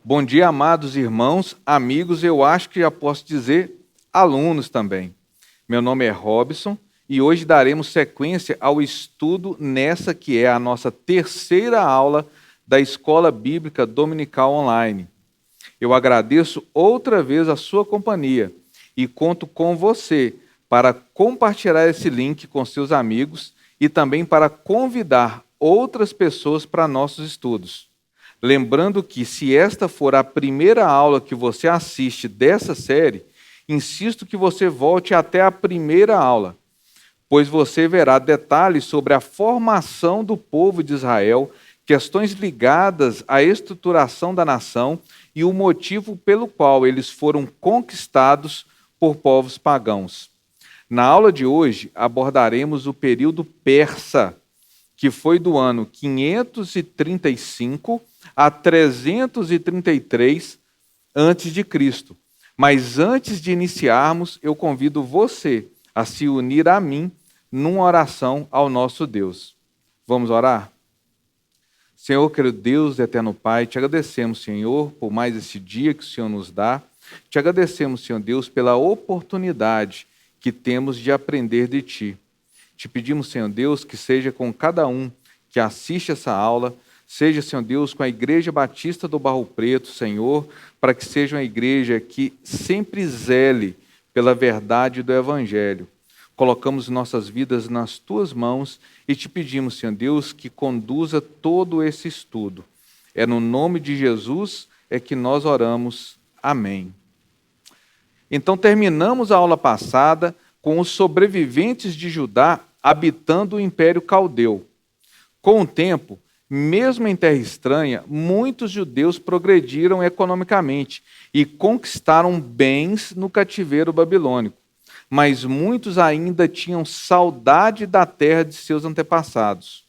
Bom dia, amados irmãos, amigos, eu acho que já posso dizer alunos também. Meu nome é Robson e hoje daremos sequência ao estudo nessa que é a nossa terceira aula da Escola Bíblica Dominical Online. Eu agradeço outra vez a sua companhia e conto com você para compartilhar esse link com seus amigos e também para convidar outras pessoas para nossos estudos. Lembrando que, se esta for a primeira aula que você assiste dessa série, insisto que você volte até a primeira aula, pois você verá detalhes sobre a formação do povo de Israel, questões ligadas à estruturação da nação e o motivo pelo qual eles foram conquistados por povos pagãos. Na aula de hoje, abordaremos o período persa, que foi do ano 535 a 333 a.C. Mas antes de iniciarmos, eu convido você a se unir a mim numa oração ao nosso Deus. Vamos orar? Senhor, querido Deus, eterno Pai, te agradecemos, Senhor, por mais esse dia que o Senhor nos dá. Te agradecemos, Senhor Deus, pela oportunidade que temos de aprender de Ti. Te pedimos, Senhor Deus, que seja com cada um que assiste essa aula, seja, Senhor Deus, com a Igreja Batista do Barro Preto, Senhor, para que seja uma igreja que sempre zele pela verdade do Evangelho. Colocamos nossas vidas nas Tuas mãos e te pedimos, Senhor Deus, que conduza todo esse estudo. É no nome de Jesus é que nós oramos. Amém. Então, terminamos a aula passada com os sobreviventes de Judá habitando o Império Caldeu. Com o tempo, mesmo em terra estranha, muitos judeus progrediram economicamente e conquistaram bens no cativeiro babilônico. Mas muitos ainda tinham saudade da terra de seus antepassados.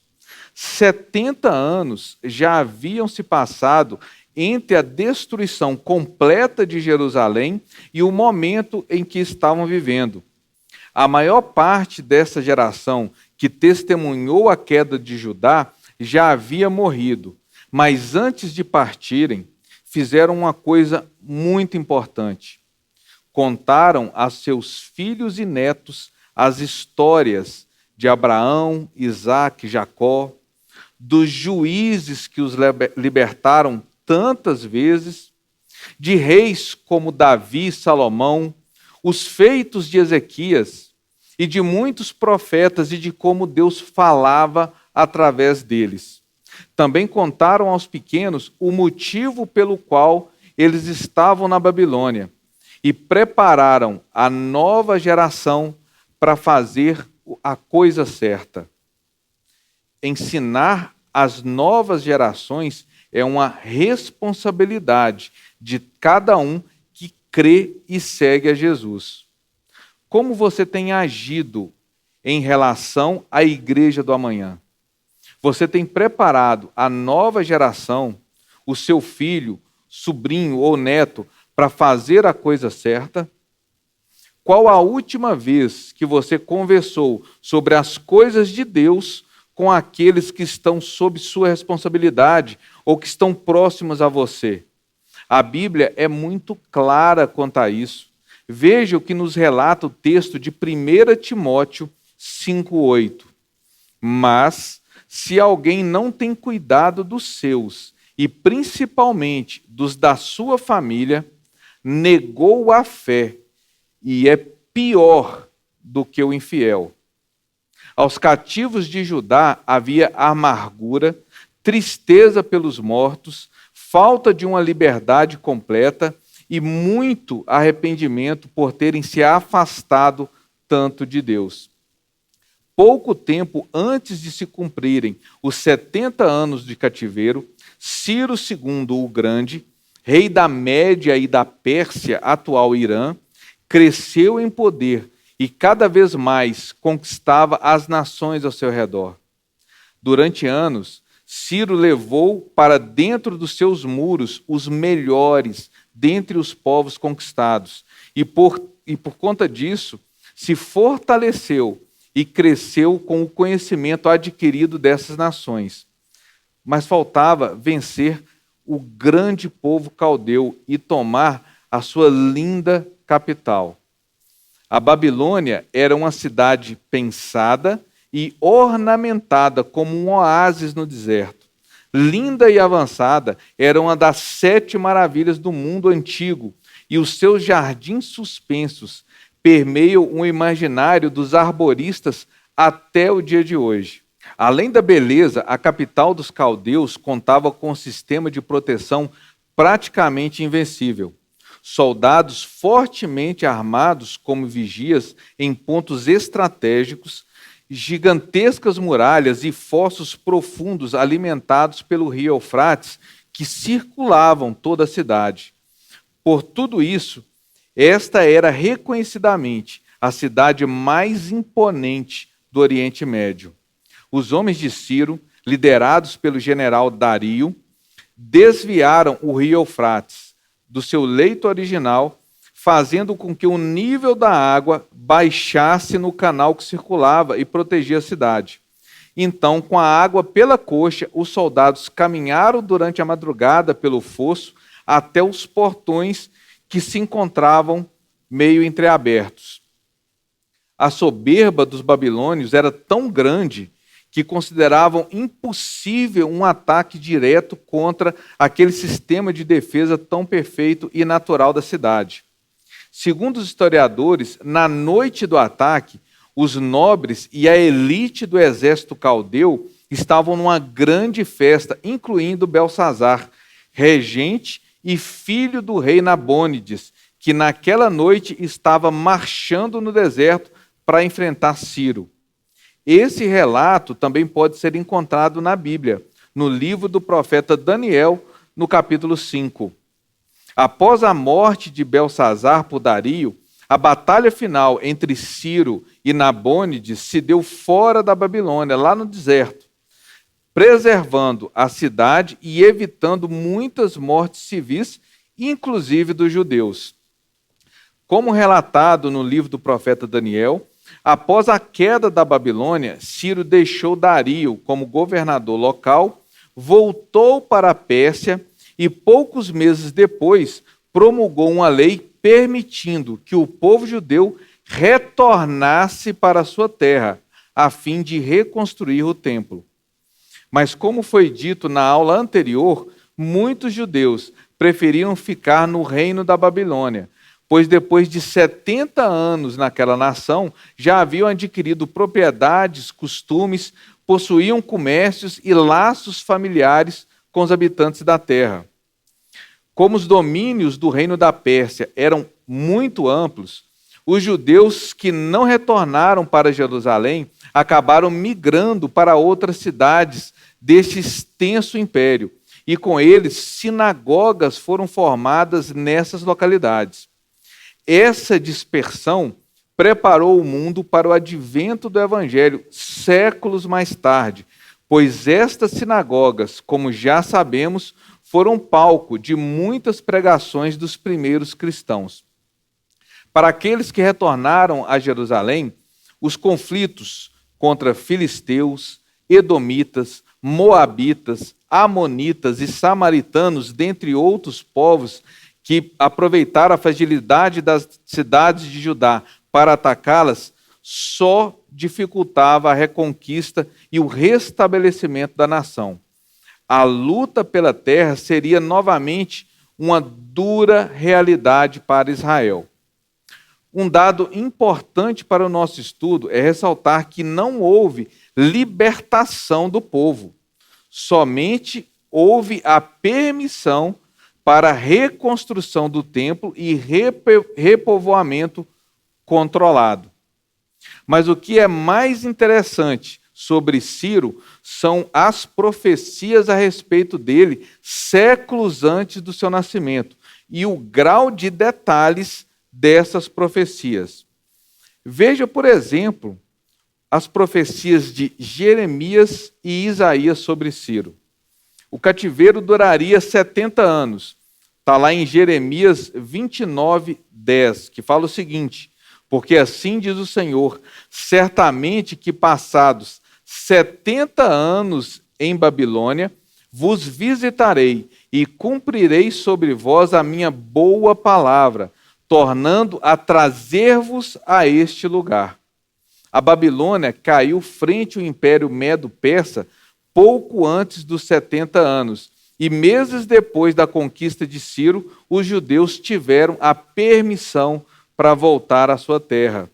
70 anos já haviam se passado entre a destruição completa de Jerusalém e o momento em que estavam vivendo. A maior parte dessa geração que testemunhou a queda de Judá já havia morrido, mas antes de partirem, fizeram uma coisa muito importante. Contaram a seus filhos e netos as histórias de Abraão, Isaque, Jacó, dos juízes que os libertaram tantas vezes, de reis como Davi e Salomão, os feitos de Ezequias e de muitos profetas e de como Deus falava através deles. Também contaram aos pequenos o motivo pelo qual eles estavam na Babilônia e prepararam a nova geração para fazer a coisa certa. Ensinar as novas gerações é uma responsabilidade de cada um que crê e segue a Jesus. Como você tem agido em relação à igreja do amanhã? Você tem preparado a nova geração, o seu filho, sobrinho ou neto, para fazer a coisa certa? Qual a última vez que você conversou sobre as coisas de Deus com aqueles que estão sob sua responsabilidade ou que estão próximos a você? A Bíblia é muito clara quanto a isso. Veja o que nos relata o texto de 1 Timóteo 5,8. Mas, se alguém não tem cuidado dos seus, e principalmente dos da sua família, negou a fé e é pior do que o infiel. Aos cativos de Judá havia amargura, tristeza pelos mortos, falta de uma liberdade completa e muito arrependimento por terem se afastado tanto de Deus. Pouco tempo antes de se cumprirem os 70 anos de cativeiro, Ciro II o Grande, rei da Média e da Pérsia, atual Irã, cresceu em poder e cada vez mais conquistava as nações ao seu redor. Durante anos, Ciro levou para dentro dos seus muros os melhores dentre os povos conquistados e por conta disso se fortaleceu e cresceu com o conhecimento adquirido dessas nações. Mas faltava vencer o grande povo caldeu e tomar a sua linda capital. A Babilônia era uma cidade pensada e ornamentada como um oásis no deserto. Linda e avançada, era uma das 7 maravilhas do mundo antigo, e os seus jardins suspensos permeiam o imaginário dos arboristas até o dia de hoje. Além da beleza, a capital dos caldeus contava com um sistema de proteção praticamente invencível. Soldados fortemente armados como vigias em pontos estratégicos, gigantescas muralhas e fossos profundos alimentados pelo rio Eufrates que circulavam toda a cidade. Por tudo isso, esta era reconhecidamente a cidade mais imponente do Oriente Médio. Os homens de Ciro, liderados pelo general Dario, desviaram o rio Eufrates do seu leito original, fazendo com que o nível da água baixasse no canal que circulava e protegia a cidade. Então, com a água pela coxa, os soldados caminharam durante a madrugada pelo fosso até os portões que se encontravam meio entreabertos. A soberba dos babilônios era tão grande que consideravam impossível um ataque direto contra aquele sistema de defesa tão perfeito e natural da cidade. Segundo os historiadores, na noite do ataque, os nobres e a elite do exército caldeu estavam numa grande festa, incluindo Belsazar, regente e filho do rei Nabônides, que naquela noite estava marchando no deserto para enfrentar Ciro. Esse relato também pode ser encontrado na Bíblia, no livro do profeta Daniel, no capítulo 5. Após a morte de Belsazar por Dario, a batalha final entre Ciro e Nabônides se deu fora da Babilônia, lá no deserto, preservando a cidade e evitando muitas mortes civis, inclusive dos judeus. Como relatado no livro do profeta Daniel, após a queda da Babilônia, Ciro deixou Dario como governador local, voltou para a Pérsia e poucos meses depois promulgou uma lei permitindo que o povo judeu retornasse para a sua terra, a fim de reconstruir o templo. Mas como foi dito na aula anterior, muitos judeus preferiam ficar no reino da Babilônia, pois depois de 70 anos naquela nação, já haviam adquirido propriedades, costumes, possuíam comércios e laços familiares com os habitantes da terra. Como os domínios do reino da Pérsia eram muito amplos, os judeus que não retornaram para Jerusalém acabaram migrando para outras cidades deste extenso império, e com eles sinagogas foram formadas nessas localidades. Essa dispersão preparou o mundo para o advento do Evangelho séculos mais tarde, pois estas sinagogas, como já sabemos, foram palco de muitas pregações dos primeiros cristãos. Para aqueles que retornaram a Jerusalém, os conflitos contra filisteus, edomitas, moabitas, amonitas e samaritanos, dentre outros povos, que aproveitaram a fragilidade das cidades de Judá para atacá-las, só dificultava a reconquista e o restabelecimento da nação. A luta pela terra seria novamente uma dura realidade para Israel. Um dado importante para o nosso estudo é ressaltar que não houve libertação do povo, somente houve a permissão para a reconstrução do templo e repovoamento controlado. Mas o que é mais interessante sobre Ciro são as profecias a respeito dele séculos antes do seu nascimento e o grau de detalhes dessas profecias. Veja, por exemplo, as profecias de Jeremias e Isaías sobre Ciro. O cativeiro duraria 70 anos. Está lá em Jeremias 29, 10, que fala o seguinte: porque assim diz o Senhor, certamente que passados 70 anos em Babilônia, vos visitarei e cumprirei sobre vós a minha boa palavra, tornando a trazer-vos a este lugar. A Babilônia caiu frente ao Império Medo-Persa pouco antes dos 70 anos, e meses depois da conquista de Ciro, os judeus tiveram a permissão para voltar à sua terra.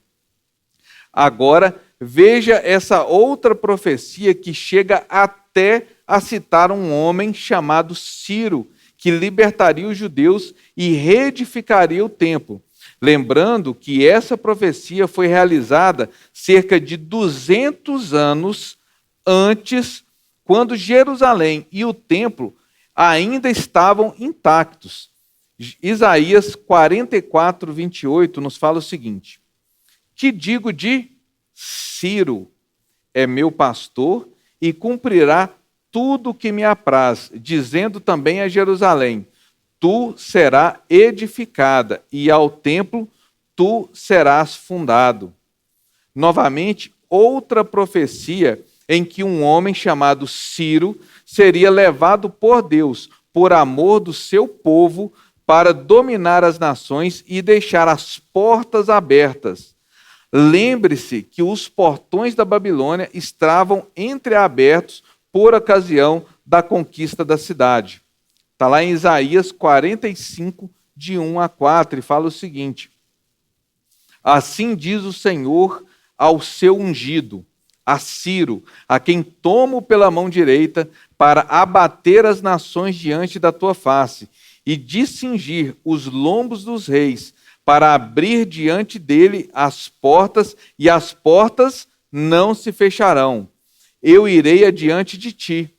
Agora, veja essa outra profecia que chega até a citar um homem chamado Ciro, que libertaria os judeus e reedificaria o templo. Lembrando que essa profecia foi realizada cerca de 200 anos antes, quando Jerusalém e o templo ainda estavam intactos. Isaías 44, 28 nos fala o seguinte: que digo de Ciro? É meu pastor e cumprirá tudo o que me apraz, dizendo também a Jerusalém: tu serás edificada, e ao templo tu serás fundado. Novamente, outra profecia em que um homem chamado Ciro seria levado por Deus, por amor do seu povo, para dominar as nações e deixar as portas abertas. Lembre-se que os portões da Babilônia estavam entreabertos por ocasião da conquista da cidade. Está lá em Isaías 45, de 1 a 4, e fala o seguinte: assim diz o Senhor ao seu ungido, a Ciro, a quem tomo pela mão direita, para abater as nações diante da tua face, e de cingir os lombos dos reis, para abrir diante dele as portas, e as portas não se fecharão. Eu irei adiante de ti,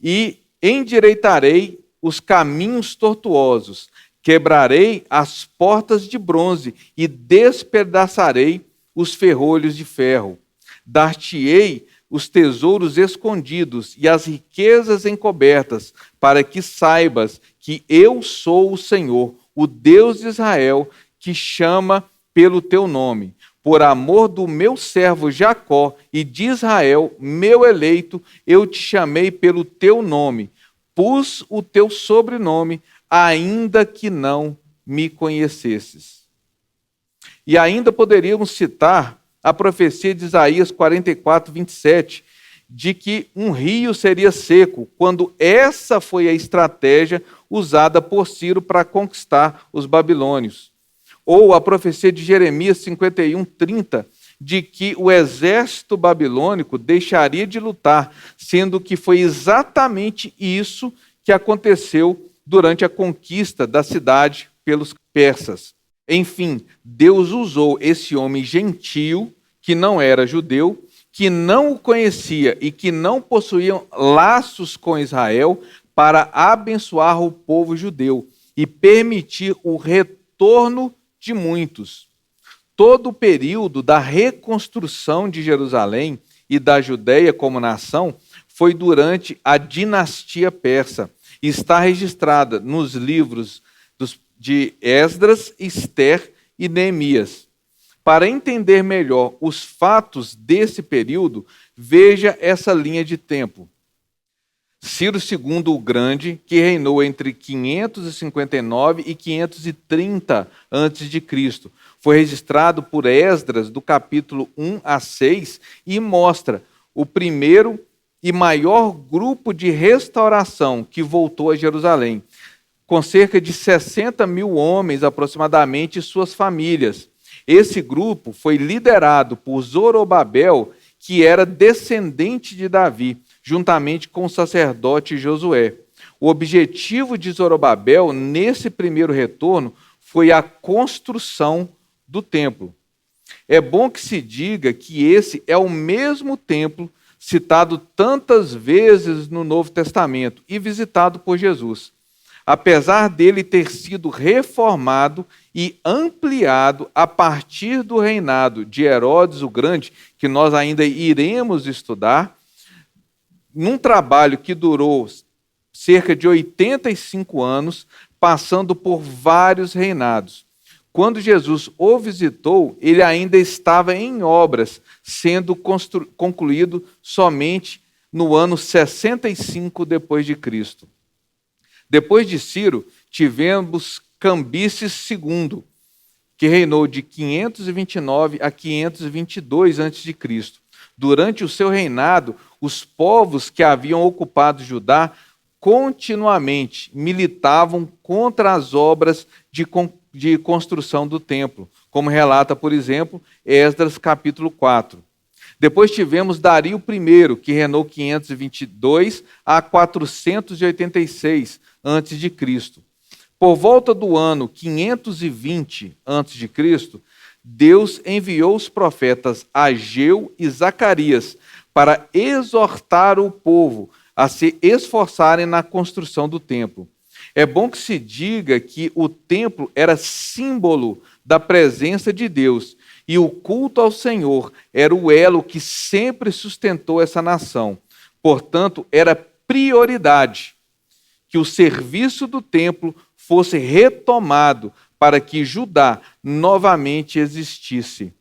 e endireitarei os caminhos tortuosos, quebrarei as portas de bronze, e despedaçarei os ferrolhos de ferro. Dar-te-ei os tesouros escondidos e as riquezas encobertas, para que saibas que eu sou o Senhor, o Deus de Israel, que chama pelo teu nome. Por amor do meu servo Jacó e de Israel, meu eleito, eu te chamei pelo teu nome. Pus o teu sobrenome, ainda que não me conhecesses. E ainda poderíamos citar a profecia de Isaías 44, 27, de que um rio seria seco, quando essa foi a estratégia usada por Ciro para conquistar os babilônios. Ou a profecia de Jeremias 51, 30, de que o exército babilônico deixaria de lutar, sendo que foi exatamente isso que aconteceu durante a conquista da cidade pelos persas. Enfim, Deus usou esse homem gentio, que não era judeu, que não o conhecia e que não possuía laços com Israel, para abençoar o povo judeu e permitir o retorno de muitos. Todo o período da reconstrução de Jerusalém e da Judéia como nação foi durante a dinastia persa. Está registrada nos livros de Esdras, Ester e Neemias. Para entender melhor os fatos desse período, veja essa linha de tempo. Ciro II o Grande, que reinou entre 559 e 530 a.C., foi registrado por Esdras, do capítulo 1 a 6, e mostra o primeiro e maior grupo de restauração que voltou a Jerusalém, com cerca de 60 mil homens aproximadamente e suas famílias. Esse grupo foi liderado por Zorobabel, que era descendente de Davi, juntamente com o sacerdote Josué. O objetivo de Zorobabel, nesse primeiro retorno, foi a construção do templo. É bom que se diga que esse é o mesmo templo citado tantas vezes no Novo Testamento e visitado por Jesus. Apesar dele ter sido reformado e ampliado a partir do reinado de Herodes o Grande, que nós ainda iremos estudar, num trabalho que durou cerca de 85 anos, passando por vários reinados. Quando Jesus o visitou, ele ainda estava em obras, sendo concluído somente no ano 65 depois de Cristo. Depois de Ciro, tivemos Cambises II, que reinou de 529 a 522 a.C. Durante o seu reinado, os povos que haviam ocupado Judá continuamente militavam contra as obras de construção do templo, como relata, por exemplo, Esdras capítulo 4. Depois tivemos Dario I, que reinou 522 a 486 a.C. Por volta do ano 520 a.C., Deus enviou os profetas Ageu e Zacarias para exortar o povo a se esforçarem na construção do templo. É bom que se diga que o templo era símbolo da presença de Deus e o culto ao Senhor era o elo que sempre sustentou essa nação. Portanto, era prioridade que o serviço do templo fosse retomado para que Judá novamente existisse.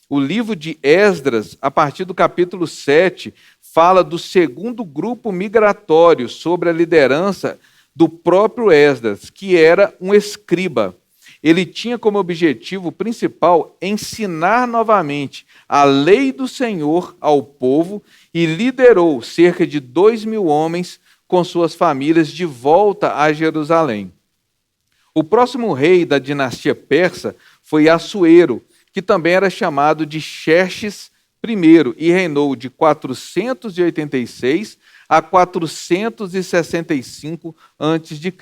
O livro de Esdras, a partir do capítulo 7, fala do segundo grupo migratório sob a liderança do próprio Esdras, que era um escriba. Ele tinha como objetivo principal ensinar novamente a lei do Senhor ao povo e liderou cerca de 2.000 homens com suas famílias de volta a Jerusalém. O próximo rei da dinastia persa foi Assuero, que também era chamado de Xerxes I e reinou de 486 a 465 a.C.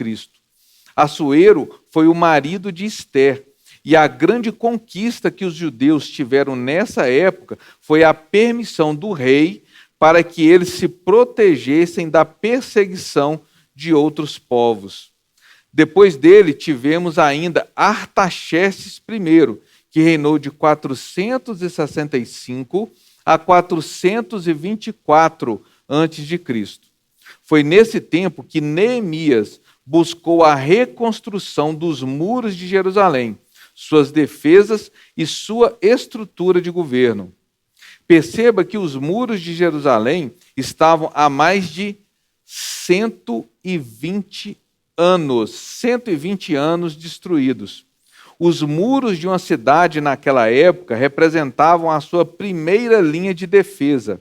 Assuero foi o marido de Ester, e a grande conquista que os judeus tiveram nessa época foi a permissão do rei para que eles se protegessem da perseguição de outros povos. Depois dele, tivemos ainda Artaxerxes I, que reinou de 465 a 424 a.C. Foi nesse tempo que Neemias buscou a reconstrução dos muros de Jerusalém, suas defesas e sua estrutura de governo. Perceba que os muros de Jerusalém estavam há mais de 120 anos destruídos. Os muros de uma cidade naquela época representavam a sua primeira linha de defesa.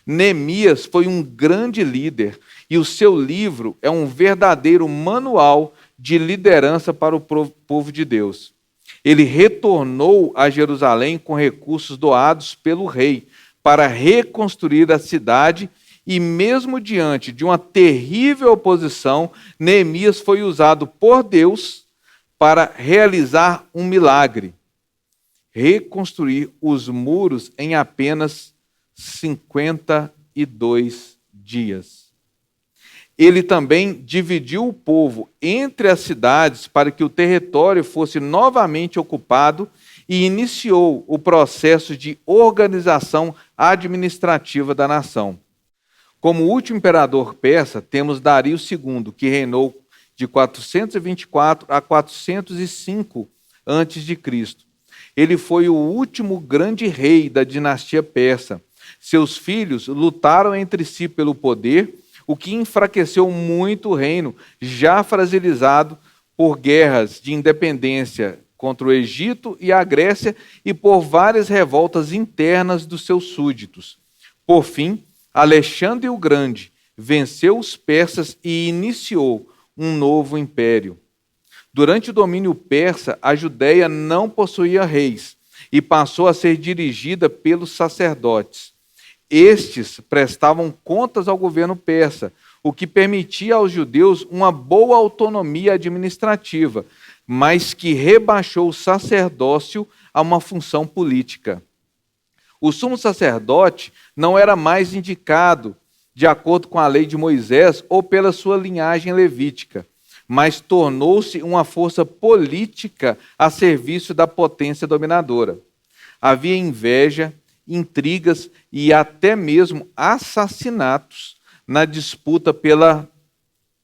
Neemias foi um grande líder e o seu livro é um verdadeiro manual de liderança para o povo de Deus. Ele retornou a Jerusalém com recursos doados pelo rei para reconstruir a cidade e mesmo diante de uma terrível oposição, Neemias foi usado por Deus para realizar um milagre: reconstruir os muros em apenas 52 dias. Ele também dividiu o povo entre as cidades para que o território fosse novamente ocupado e iniciou o processo de organização administrativa da nação. Como último imperador persa, temos Dario II, que reinou de 424 a 405 a.C. Ele foi o último grande rei da dinastia persa. Seus filhos lutaram entre si pelo poder, o que enfraqueceu muito o reino, já fragilizado por guerras de independência contra o Egito e a Grécia e por várias revoltas internas dos seus súditos. Por fim, Alexandre o Grande venceu os persas e iniciou um novo império. Durante o domínio persa, a Judéia não possuía reis e passou a ser dirigida pelos sacerdotes. Estes prestavam contas ao governo persa, o que permitia aos judeus uma boa autonomia administrativa, mas que rebaixou o sacerdócio a uma função política. O sumo sacerdote não era mais indicado de acordo com a lei de Moisés ou pela sua linhagem levítica, mas tornou-se uma força política a serviço da potência dominadora. Havia inveja, intrigas e até mesmo assassinatos na disputa pela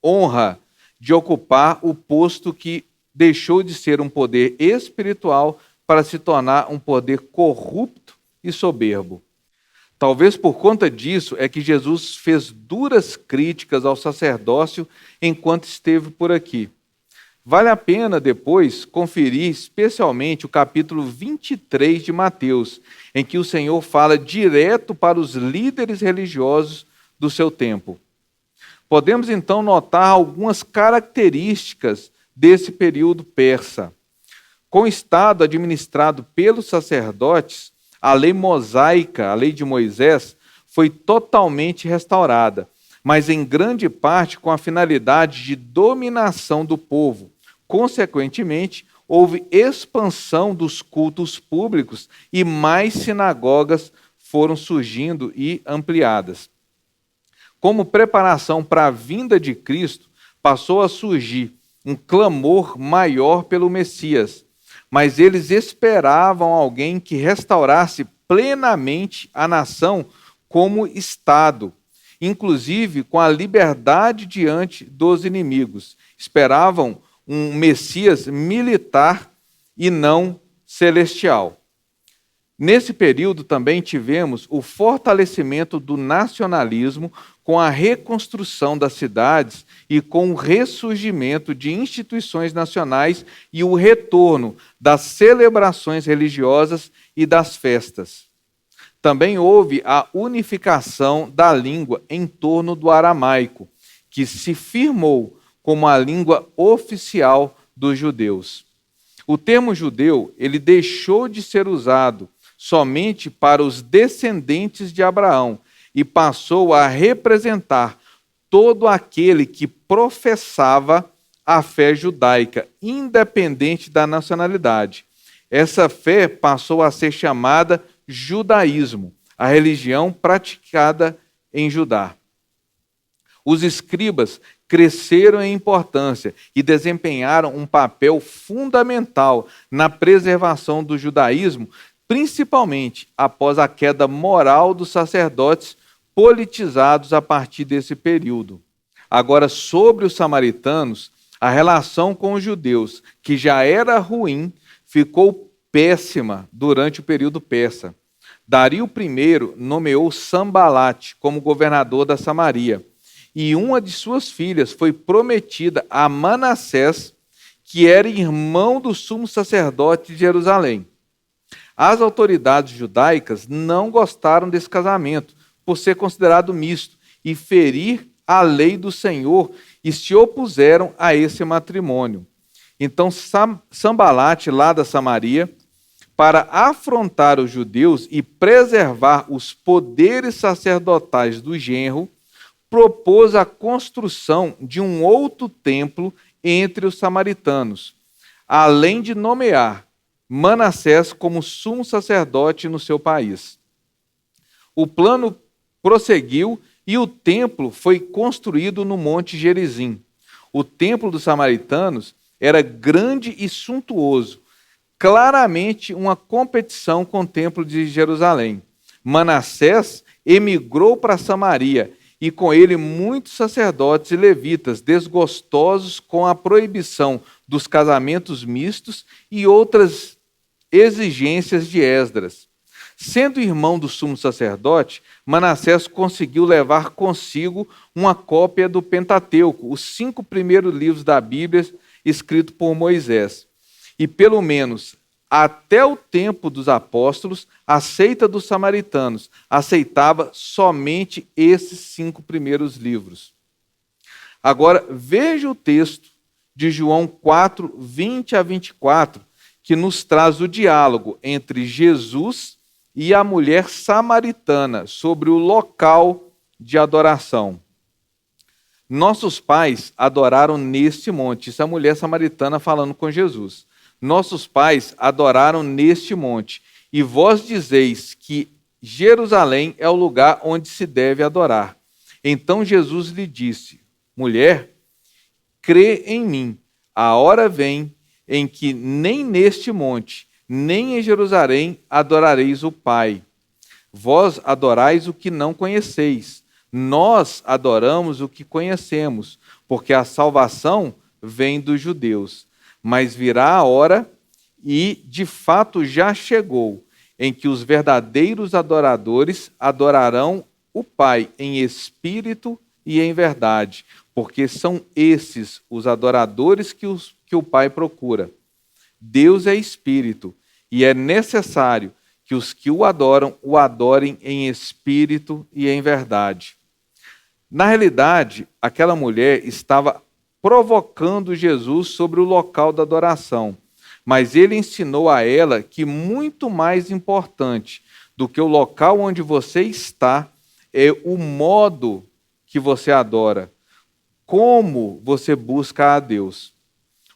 honra de ocupar o posto que deixou de ser um poder espiritual para se tornar um poder corrupto e soberbo. Talvez por conta disso é que Jesus fez duras críticas ao sacerdócio enquanto esteve por aqui. Vale a pena depois conferir especialmente o capítulo 23 de Mateus, em que o Senhor fala direto para os líderes religiosos do seu tempo. Podemos então notar algumas características desse período persa. Com o Estado administrado pelos sacerdotes, a lei mosaica, a lei de Moisés, foi totalmente restaurada, mas em grande parte com a finalidade de dominação do povo. Consequentemente, houve expansão dos cultos públicos e mais sinagogas foram surgindo e ampliadas. Como preparação para a vinda de Cristo, passou a surgir um clamor maior pelo Messias, mas eles esperavam alguém que restaurasse plenamente a nação como Estado, inclusive com a liberdade diante dos inimigos. Esperavam um Messias militar e não celestial. Nesse período também tivemos o fortalecimento do nacionalismo com a reconstrução das cidades e com o ressurgimento de instituições nacionais e o retorno das celebrações religiosas e das festas. Também houve a unificação da língua em torno do aramaico, que se firmou como a língua oficial dos judeus. O termo judeu, ele deixou de ser usado somente para os descendentes de Abraão e passou a representar todo aquele que professava a fé judaica, independente da nacionalidade. Essa fé passou a ser chamada judaísmo, a religião praticada em Judá. Os escribas cresceram em importância e desempenharam um papel fundamental na preservação do judaísmo, principalmente após a queda moral dos sacerdotes politizados a partir desse período. Agora, sobre os samaritanos, a relação com os judeus, que já era ruim, ficou péssima durante o período persa. Dario I nomeou Sambalate como governador da Samaria, e uma de suas filhas foi prometida a Manassés, que era irmão do sumo sacerdote de Jerusalém. As autoridades judaicas não gostaram desse casamento, por ser considerado misto, e ferir a lei do Senhor, e se opuseram a esse matrimônio. Então Sambalate, lá da Samaria, para afrontar os judeus e preservar os poderes sacerdotais do genro, propôs a construção de um outro templo entre os samaritanos, além de nomear Manassés como sumo sacerdote no seu país. O plano prosseguiu e o templo foi construído no Monte Gerizim. O templo dos samaritanos era grande e suntuoso, claramente uma competição com o templo de Jerusalém. Manassés emigrou para Samaria e com ele muitos sacerdotes e levitas desgostosos com a proibição dos casamentos mistos e outras exigências de Esdras. Sendo irmão do sumo sacerdote, Manassés conseguiu levar consigo uma cópia do Pentateuco, os 5 primeiros livros da Bíblia escritos por Moisés. E pelo menos até o tempo dos apóstolos, a seita dos samaritanos aceitava somente esses 5 primeiros livros. Agora, veja o texto de João 4, 20 a 24, que nos traz o diálogo entre Jesus e a mulher samaritana sobre o local de adoração. Nossos pais adoraram neste monte. Isso é a mulher samaritana falando com Jesus. Nossos pais adoraram neste monte, e vós dizeis que Jerusalém é o lugar onde se deve adorar. Então Jesus lhe disse: mulher, crê em mim, a hora vem em que nem neste monte, nem em Jerusalém adorareis o Pai. Vós adorais o que não conheceis, nós adoramos o que conhecemos, porque a salvação vem dos judeus. Mas virá a hora, e de fato já chegou, em que os verdadeiros adoradores adorarão o Pai em espírito e em verdade, porque são esses os adoradores que o Pai procura. Deus é espírito, e é necessário que os que o adorem em espírito e em verdade. Na realidade, aquela mulher estava provocando Jesus sobre o local da adoração, mas ele ensinou a ela que muito mais importante do que o local onde você está é o modo que você adora, como você busca a Deus.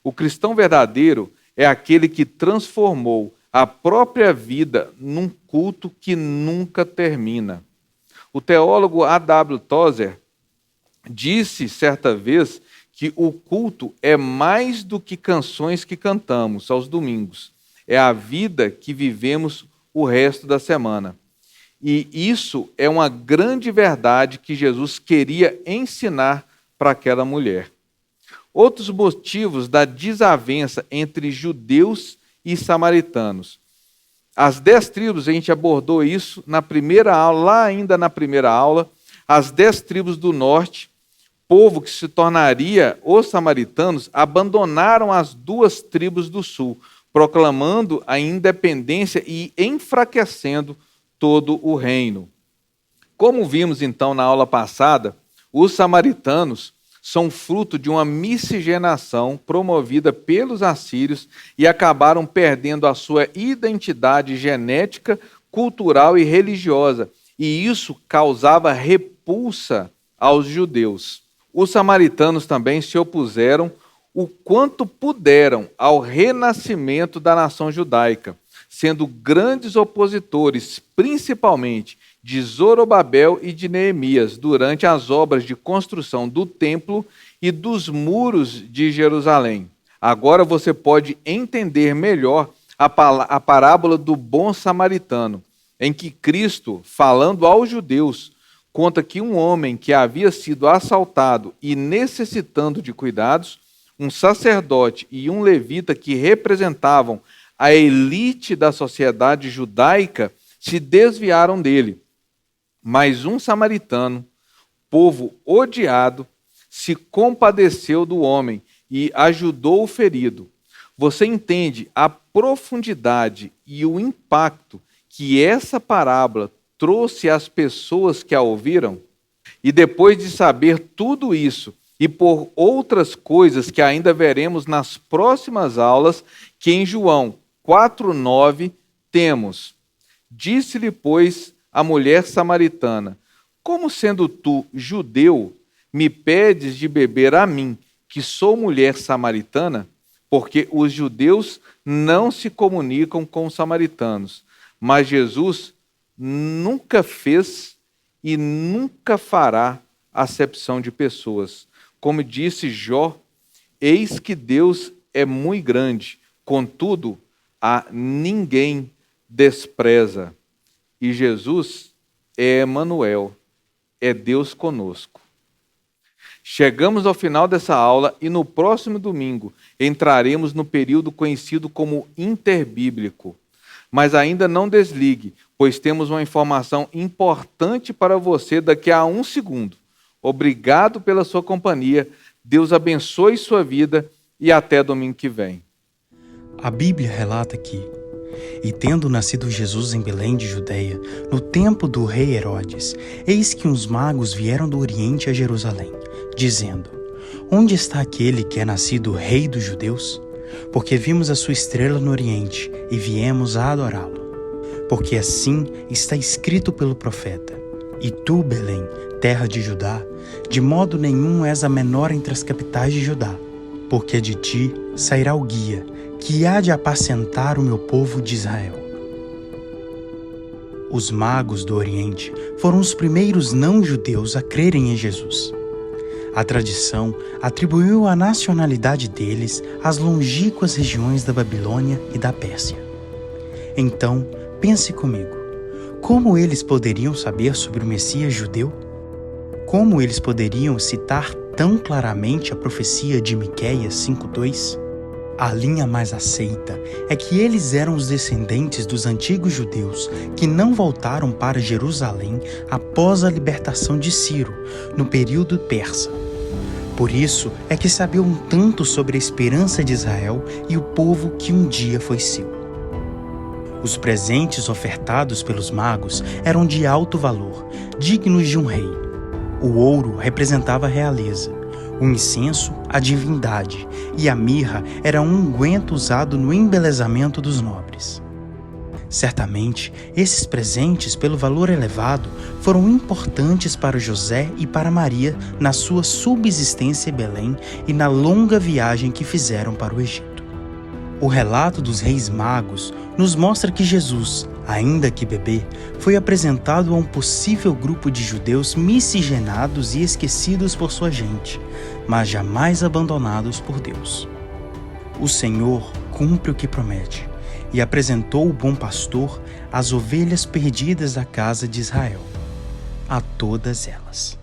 O cristão verdadeiro é aquele que transformou a própria vida num culto que nunca termina. O teólogo A.W. Tozer disse certa vez que o culto é mais do que canções que cantamos aos domingos. É a vida que vivemos o resto da semana. E isso é uma grande verdade que Jesus queria ensinar para aquela mulher. Outros motivos da desavença entre judeus e samaritanos. As 10 tribos, a gente abordou isso na primeira aula, lá ainda na primeira aula, as 10 tribos do norte, povo que se tornaria os samaritanos, abandonaram as 2 tribos do sul, proclamando a independência e enfraquecendo todo o reino. Como vimos então na aula passada, os samaritanos são fruto de uma miscigenação promovida pelos assírios e acabaram perdendo a sua identidade genética, cultural e religiosa, e isso causava repulsa aos judeus. Os samaritanos também se opuseram o quanto puderam ao renascimento da nação judaica, sendo grandes opositores, principalmente de Zorobabel e de Neemias, durante as obras de construção do templo e dos muros de Jerusalém. Agora você pode entender melhor a parábola do bom samaritano, em que Cristo, falando aos judeus, conta que um homem que havia sido assaltado e necessitando de cuidados, um sacerdote e um levita que representavam a elite da sociedade judaica, se desviaram dele. Mas um samaritano, povo odiado, se compadeceu do homem e ajudou o ferido. Você entende a profundidade e o impacto que essa parábola trouxe às pessoas que a ouviram? E depois de saber tudo isso, e por outras coisas que ainda veremos nas próximas aulas, que em João 4,9 temos: disse-lhe, pois, a mulher samaritana: como sendo tu judeu, me pedes de beber a mim, que sou mulher samaritana? Porque os judeus não se comunicam com os samaritanos. Mas Jesus nunca fez e nunca fará acepção de pessoas. Como disse Jó, eis que Deus é muito grande, contudo, a ninguém despreza. E Jesus é Emanuel, é Deus conosco. Chegamos ao final dessa aula e no próximo domingo entraremos no período conhecido como interbíblico. Mas ainda não desligue, pois temos uma informação importante para você daqui a 1 segundo. Obrigado pela sua companhia, Deus abençoe sua vida e até domingo que vem. A Bíblia relata que, e tendo nascido Jesus em Belém de Judeia, no tempo do rei Herodes, eis que uns magos vieram do Oriente a Jerusalém, dizendo: onde está aquele que é nascido rei dos judeus? Porque vimos a sua estrela no Oriente e viemos a adorá-lo. Porque assim está escrito pelo profeta: e tu, Belém, terra de Judá, de modo nenhum és a menor entre as capitais de Judá, porque de ti sairá o guia, que há de apacentar o meu povo de Israel. Os magos do Oriente foram os primeiros não-judeus a crerem em Jesus. A tradição atribuiu a nacionalidade deles às longínquas regiões da Babilônia e da Pérsia. Então, pense comigo, como eles poderiam saber sobre o Messias judeu? Como eles poderiam citar tão claramente a profecia de Miqueias 5:2? A linha mais aceita é que eles eram os descendentes dos antigos judeus que não voltaram para Jerusalém após a libertação de Ciro, no período persa. Por isso é que sabiam tanto sobre a esperança de Israel e o povo que um dia foi seu. Os presentes ofertados pelos magos eram de alto valor, dignos de um rei. O ouro representava a realeza, o incenso, a divindade, e a mirra era um unguento usado no embelezamento dos nobres. Certamente, esses presentes, pelo valor elevado, foram importantes para José e para Maria na sua subsistência em Belém e na longa viagem que fizeram para o Egito. O relato dos reis magos nos mostra que Jesus, ainda que bebê, foi apresentado a um possível grupo de judeus miscigenados e esquecidos por sua gente, mas jamais abandonados por Deus. O Senhor cumpre o que promete e apresentou o bom pastor às ovelhas perdidas da casa de Israel, a todas elas.